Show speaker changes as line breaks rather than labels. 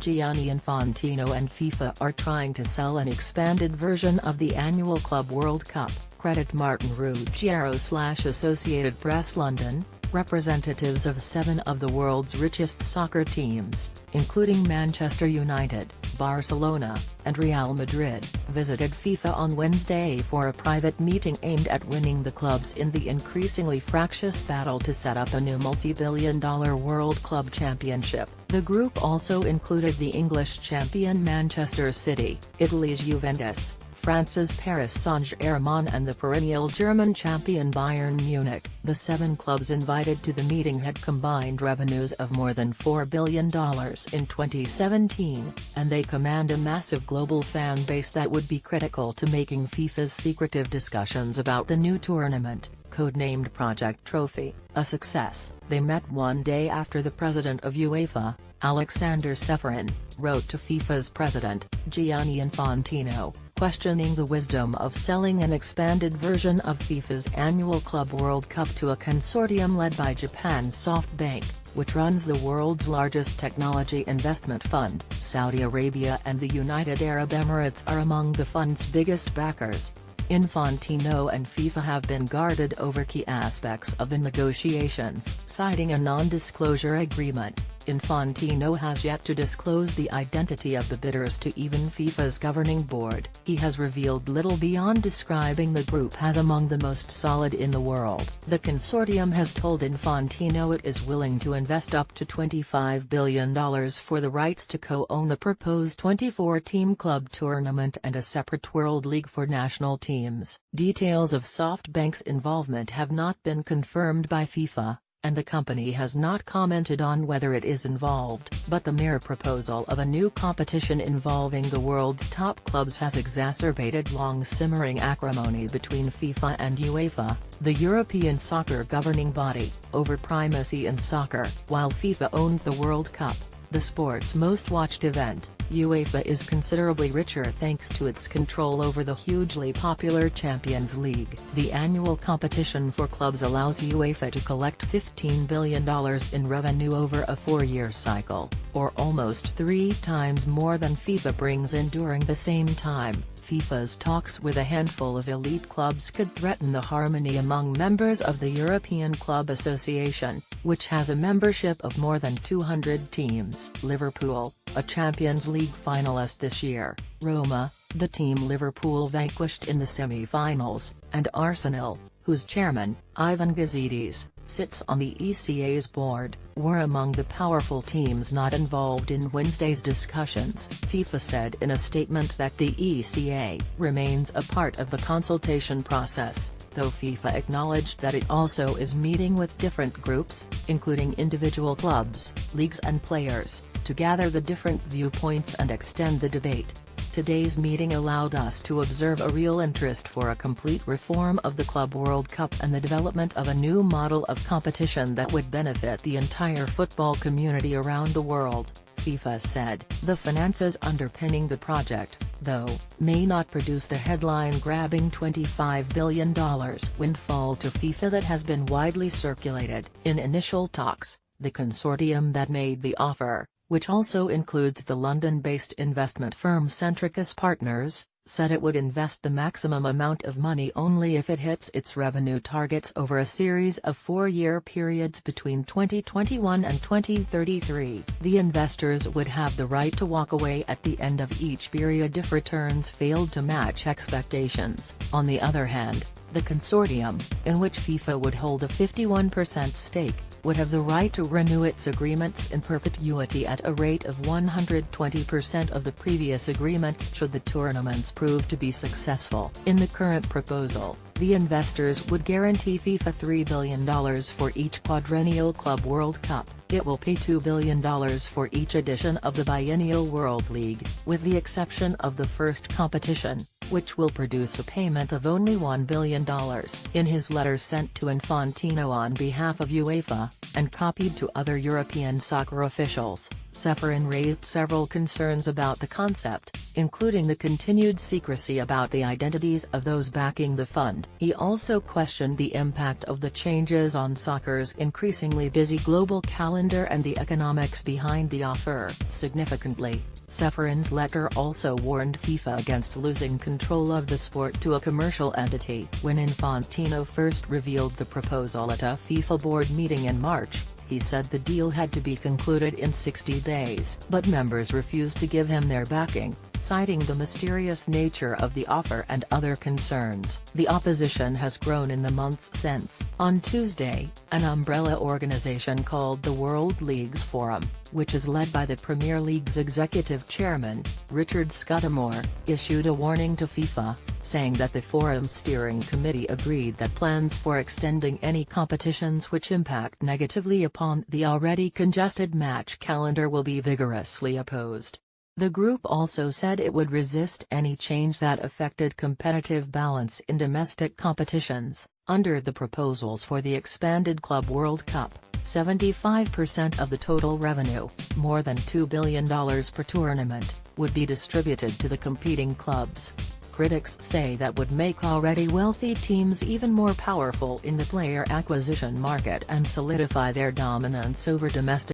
Gianni Infantino and FIFA are trying to sell an expanded version of the annual Club World Cup, CreditMartin Ruggiero / Associated Press London. Representatives of 7 of the world's richest soccer teams, including Manchester United, Barcelona, and Real Madrid, visited FIFA on Wednesday for a private meeting aimed at winning the clubs in the increasingly fractious battle to set up a new multi-billion-dollar World Club Championship. The group also included the English champion Manchester City, Italy's Juventus, France's Paris Saint-Germain and the perennial German champion Bayern Munich. The 7 clubs invited to the meeting had combined revenues of more than $4 billion in 2017, and they command a massive global fan base that would be critical to making FIFA's secretive discussions about the new tournament, codenamed Project Trophy, a success. They met one day after the president of UEFA, Alexander Seferin, wrote to FIFA's president, Gianni Infantino, questioning the wisdom of selling an expanded version of FIFA's annual Club World Cup to a consortium led by Japan's SoftBank, which runs the world's largest technology investment fund. Saudi Arabia and the United Arab Emirates are among the fund's biggest backers. Infantino and FIFA have been guarded over key aspects of the negotiations. Citing a non-disclosure agreement, Infantino has yet to disclose the identity of the bidders to even FIFA's governing board. He has revealed little beyond describing the group as among the most solid in the world. The consortium has told Infantino it is willing to invest up to $25 billion for the rights to co-own the proposed 24-team club tournament and a separate World League for national teams. Details of SoftBank's involvement have not been confirmed by FIFA, and the company has not commented on whether it is involved. But the mere proposal of a new competition involving the world's top clubs has exacerbated long-simmering acrimony between FIFA and UEFA, the European soccer governing body, over primacy in soccer. While FIFA owns the World Cup, the sport's most watched event, UEFA is considerably richer thanks to its control over the hugely popular Champions League. The annual competition for clubs allows UEFA to collect $15 billion in revenue over a 4-year cycle, or almost 3 times more than FIFA brings in during the same time. FIFA's talks with a handful of elite clubs could threaten the harmony among members of the European Club Association, which has a membership of more than 200 teams. Liverpool, a Champions League finalist this year, Roma, the team Liverpool vanquished in the semi-finals, and Arsenal, whose chairman, Ivan Gazidis, sits on the ECA's board, were among the powerful teams not involved in Wednesday's discussions. FIFA said in a statement that the ECA remains a part of the consultation process, though FIFA acknowledged that it also is meeting with different groups, including individual clubs, leagues and players, to gather the different viewpoints and extend the debate. Today's meeting allowed us to observe a real interest for a complete reform of the Club World Cup and the development of a new model of competition that would benefit the entire football community around the world, FIFA said. The finances underpinning the project, though, may not produce the headline-grabbing $25 billion windfall to FIFA that has been widely circulated. In initial talks, the consortium that made the offer, which also includes the London-based investment firm Centricus Partners, said it would invest the maximum amount of money only if it hits its revenue targets over a series of 4-year periods between 2021 and 2033. The investors would have the right to walk away at the end of each period if returns failed to match expectations. On the other hand, the consortium, in which FIFA would hold a 51% stake, would have the right to renew its agreements in perpetuity at a rate of 120% of the previous agreements should the tournaments prove to be successful. In the current proposal, the investors would guarantee FIFA $3 billion for each quadrennial Club World Cup. It will pay $2 billion for each edition of the biennial World League, with the exception of the first competition, which will produce a payment of only $1 billion. In his letter sent to Infantino on behalf of UEFA, and copied to other European soccer officials, Ceferin raised several concerns about the concept, including the continued secrecy about the identities of those backing the fund. He also questioned the impact of the changes on soccer's increasingly busy global calendar and the economics behind the offer. Significantly, Ceferin's letter also warned FIFA against losing control of the sport to a commercial entity. When Infantino first revealed the proposal at a FIFA board meeting in March, he said the deal had to be concluded in 60 days. But members refused to give him their backing, citing the mysterious nature of the offer and other concerns. The opposition has grown in the months since. On Tuesday, an umbrella organization called the World Leagues Forum, which is led by the Premier League's executive chairman, Richard Scudamore, issued a warning to FIFA, saying that the forum's steering committee agreed that plans for extending any competitions which impact negatively upon the already congested match calendar will be vigorously opposed. The group also said it would resist any change that affected competitive balance in domestic competitions. Under the proposals for the expanded Club World Cup, 75% of the total revenue, more than $2 billion per tournament, would be distributed to the competing clubs. Critics say that would make already wealthy teams even more powerful in the player acquisition market and solidify their dominance over domestic